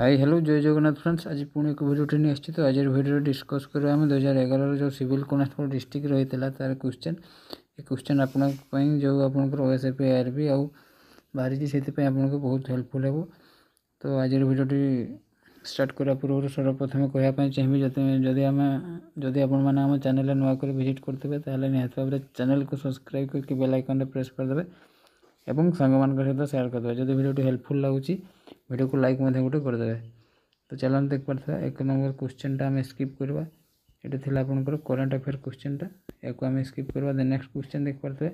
Hi hello जय Jagannath friends. आज पुणी एक भिडियो नहीं आसी तो आज भिडियो डिस्कस करें 2011 जो सिविल कॉन्स्टेबल डिस्ट्रिक्ट रही है तार क्वेश्चन ये क्वेश्चन आपंकर जो आपंकर ओएसएफपी आरबी आउ बाहरी से आपको बहुत हेल्पफुल हो। तो आज भिडियो स्टार्ट करा पूर्व सर्वप्रथम कहवाई चाहिए जदि आम चैनल नुआक विजिट करते निहत भाव चैनल को सब्सक्राइब करके बेल आइकन प्रेस करदे एवं सांग सहित सेयार करदे। जब भिडियो हेल्पफुल लगुच वीडियो को लाइक गोटे करदे। तो चलन देख पार्थ एक नंबर क्वेश्चन आम स्किप करवा। ये थी आपंकर करेन्ट अफेयर क्वेश्चन या आम स्किप करवा। देन नेक्स्ट क्वेश्चन देख पार्थे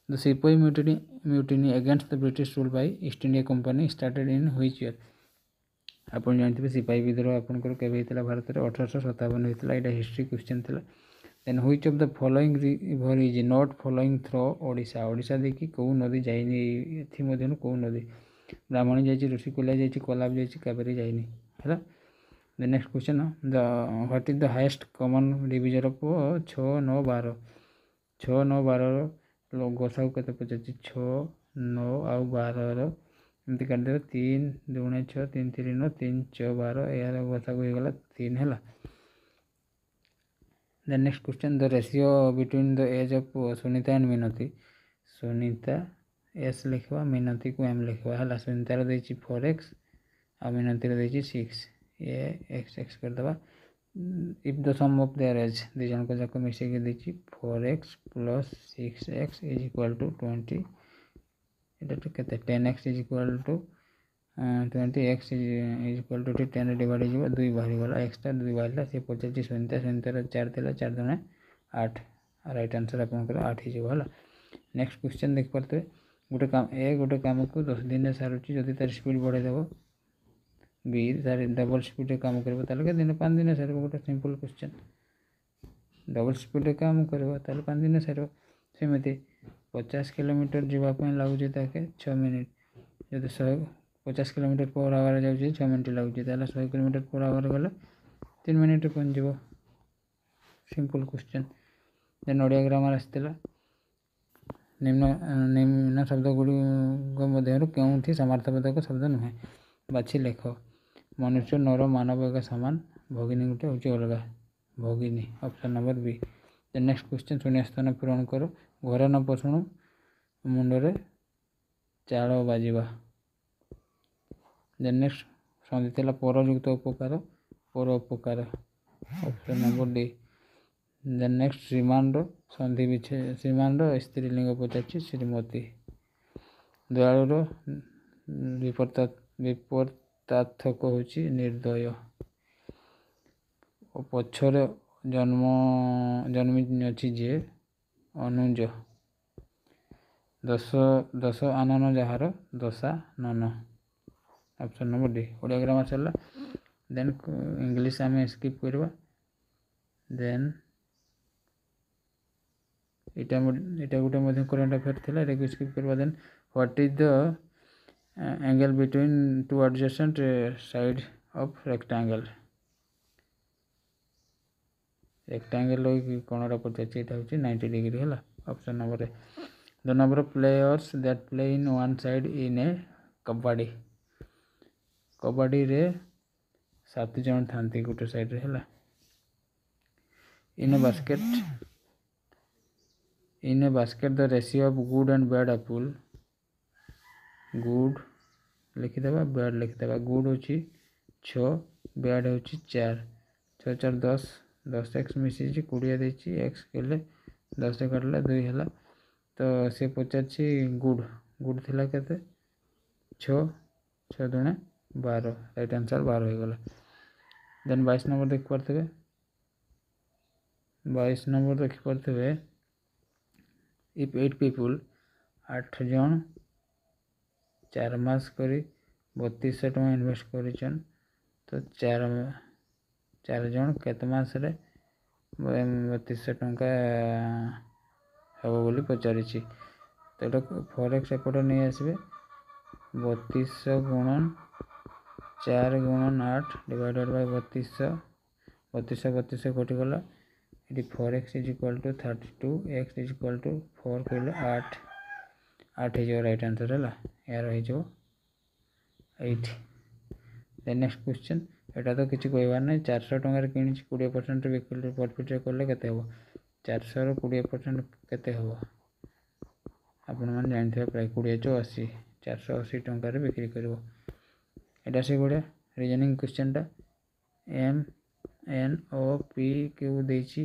द सिपाही mutiny against the British rule by east India company started in which year. आप जानते सिपाही विद्रोह आपंकर केवे होता भारत में 1857 होता। यहाँ हिस्ट्री क्वेश्चन था। Then which of the following river is not flowing through Odisha. Odisha देखिए कौ नदी जाइनी एथि कौ नदी ब्राह्मणी जाइए ऋषिकुल्या जाइए कोलाब जाइए कावेरी जाइनी है। Then next question the what is the highest common division of 6 9 12 6 9 12 गोसाऊ के पचार 6 9 आउ 12 एमती काटिदेव 3 2 6 3 3 9 3 6 12 यार गोसाऊ होगा 3 है। Then next question the ratio between the age of Sunita and Minati. Sunita S लिखवा मिनती को एम लिखवा है। सुनीतार देती 4x आ मिनती देती 6 ये एक्स एक्स करदे। If the sum of their age दी जन को जाक मिसेक देती 4x plus 6x is equal to 20 ये के 10x is equal to 20x is equal to 10 divide हो 2 बाहरी गला एक्सट्रा 2 बाहर सी पचार सुनीता सुनीतार 4 थी 4 दुणे 8 राइट आंसर आपंकर 8 हो। नेक्स्ट क्वेश्चन देख पार्थे गोटे काम को 10 दिन सारूँ जदि तार स्पीड बढ़ेदेव बी तार डबल स्पीड काम कर दिन 5 दिन सार गोटे सिंपल क्वेश्चन डबल स्पीड काम कर 5 दिन सार सेमती 50 किलोमीटर जावाई लगुच 6 मिनिट जब 50 किलोमीटर पर आवर जाऊँगी 6 मिनिट लगुच 100 किलोमीटर पर आवर गले 3 मिनिट पहुँच simple question. Then Odia grammar आसाला निम्न शब्द गुड़ मध्य क्यों समार्थबोधक शब्द नुहे बाछी लेख। मनुष्य नर मानव एक सामान भगिनी गोटे हूँ अलग भगिनी option number B. Then next question शून्य स्थान पूरण कर घर न पशुणु मुंडरे चाल बाजिबा। देन नेक्स्ट संधि थी परयुक्त उपकार पर उपकार option number D. Then next श्रीमान संधि विच्छे श्रीमान स्त्रीलिंग पचार श्रीमती। दयालुर विपरीतार्थक हूँ निर्दय। पछर जन्मी अच्छी जे अनुज। दश आनन जार दशा नन option number D. Odia grammar चलला। देन इंग्लिश आम स्किप करवा। देन इटा गोटे करेन्ट अफेयर थिला एटा स्किप करवा। Then what is the angle between two adjacent side of rectangle. Rectangle कोणटा पचार यहाँ हूँ 90 डिग्री है option number A. The number of players that play in one side in a kabaddi. Kabaddi रे 7 जन था गोटे साइड रे है। In A basket the ratio of good and bad apple. Good लिखिदेवा बैड लिखिदेवा। गुड हूँ 6 बैड हूँ 4 6 4 10 10x मिसी 20 देती एक्स के 10 काटला 2 है। तो सी पचार गुड गुड थी के 6 6 दुणे 12 राइट आंसर 12 हो गला। देन 22 नंबर देख पारे 22 नंबर देख पारे इफ 8 पीपुल 8 जन 4 मास करी 3200 टका इनवेस्ट कर तो 4 जन केत मास 3200 टका हे बोली पचार। तो ये 4x एपटे नहीं आसबे 3200 गुणन 4 गुणन 8 डिवाइडेड बाय 3200 कटिगला ये 4x is equal to 32 x is equal to 4 कहले 8 हो राइट आंसर है यार हो 8। देन नेक्स्ट क्वेश्चन एटा तो किसी कहबार ना 400 टकर कि 20% बिक्री प्रॉफिट कले केते हम 400 रो 20% केते हम आपण मैंने जानते प्राय 20/80 480 टकर बिक्री कर एटा से भाया रिजनिंग क्वेश्चन टा M N O P Q देची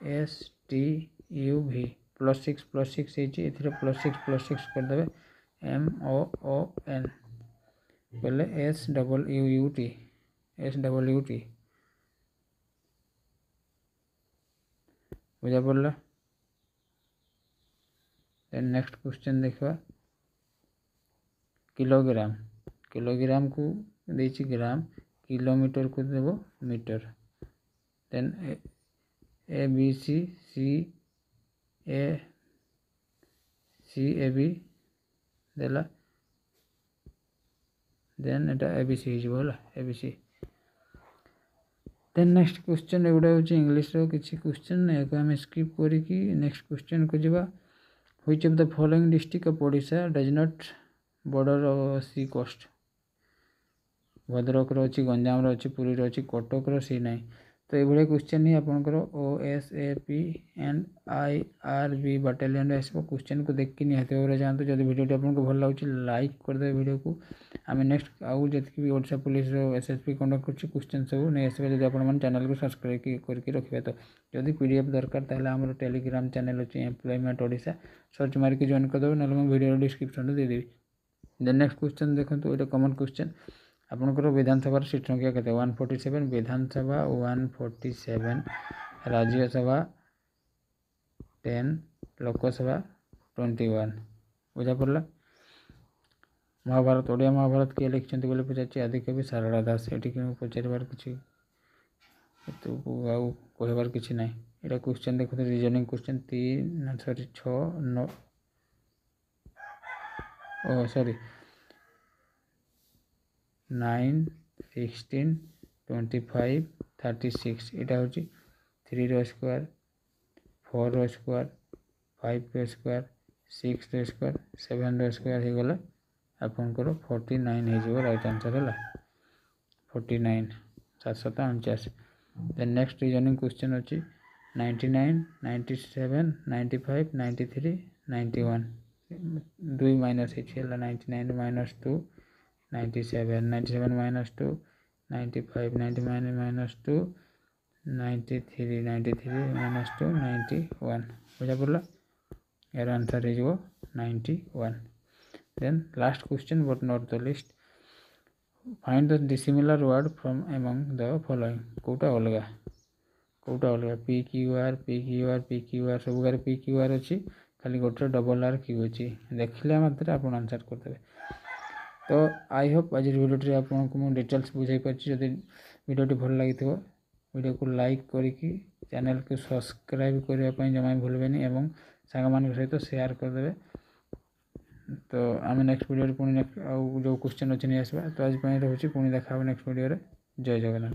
एस टी यू वी +6 +6 +6 करदे एम ओ ओ एन बोले S double U U T बुझा पड़ा। देन नेक्स्ट क्वेश्चन देखा किलोग्राम को देची ग्राम किलोमीटर को देव metre. Then A B C A B देला देन एटा ए बी सी होला A B C. Then next question एगुड़ा हूँ इंग्लीश रो किसी क्वेश्चन या आम स्किप करी नेक्स्ट क्वेश्चन को जावा which of the following district of Odisha does not border sea coast Bhadrak अच्छी गंजाम अच्छी पुरी अच्छी कटक सी ना तो ये क्वेश्चन ही आपंकर OSAP एंड IRB बाटालियन आसो क्वेश्चन को देखिए निहाती भाव जातु जब भिडियो आपको भल लगे लाइक करदे वीडियो को आम नेक्स्ट आउ जी भी ओडिशा पुलिस SSB कंडक्ट कर क्वेश्चन सब नहीं आसो जब आप चैनल को सब्सक्राइब करके रखिए तो जदि PDF दरकार ताहले आम टेलीग्राम चैनल अच्छे एम्प्लॉयमेंट ओडिशा सर्च मारिक जॉइन करदे ना वीडियो डिस्क्रिप्शन देदेवी। देन नेक्स्ट क्वेश्चन देखो ये कमन क्वेश्चन आपंकर विधानसभा सीट संख्या के 147 विधानसभा 147 राज्यसभा 10 लोकसभा 21 बुझा पड़ा। महाभारत ओडिया महाभारत किए लिखिं बोले पचार आदिकवि सारला दास ये पचार किसी तो कहबार किसी ना यहाँ क्वेश्चन देखो रिजनिंग क्वेश्चन 9 16 25 36 यहाँ हूँ 3 रो स्क्वायर 4 रो स्क्वायर 5 रो स्क्वायर 6 रो स्क्वायर 7 रो स्क्वायर हो गला आपंकर 49 हो राइट आंसर है 49 749। देन नेक्स्ट रिजनिंग क्वेश्चन अच्छी 99 97 95 93 91 2 माइनस 99 - 2 97 97 - 2 95 99 - 2 93 93 - 2 91 बुझा पड़ा यार आंसर हो 91। Then last question but not the list find the dissimilar word from among the following कोटा अलग PQR PQR PQR सब गार PQR अच्छी खाली गोटे डबल RQ अच्छी देखिले मात्र आप आंसर करदे। तो आई होप आज भिडियो आपको मुझे डिटेल्स बुझाई पार्टी जब भिडियो भल लगी वीडियो को लाइक करके चैनल को सब्सक्राइब करने जमा भूलबेनि एवं सांग सहित शेयर करदे। तो आम नेक्स्ट वीडियो पुणी जो क्वेश्चन अच्छे नहीं आसवा तो आज रोचे पुणी देखा नेक्स्ट वीडियो जय जगन्नाथ।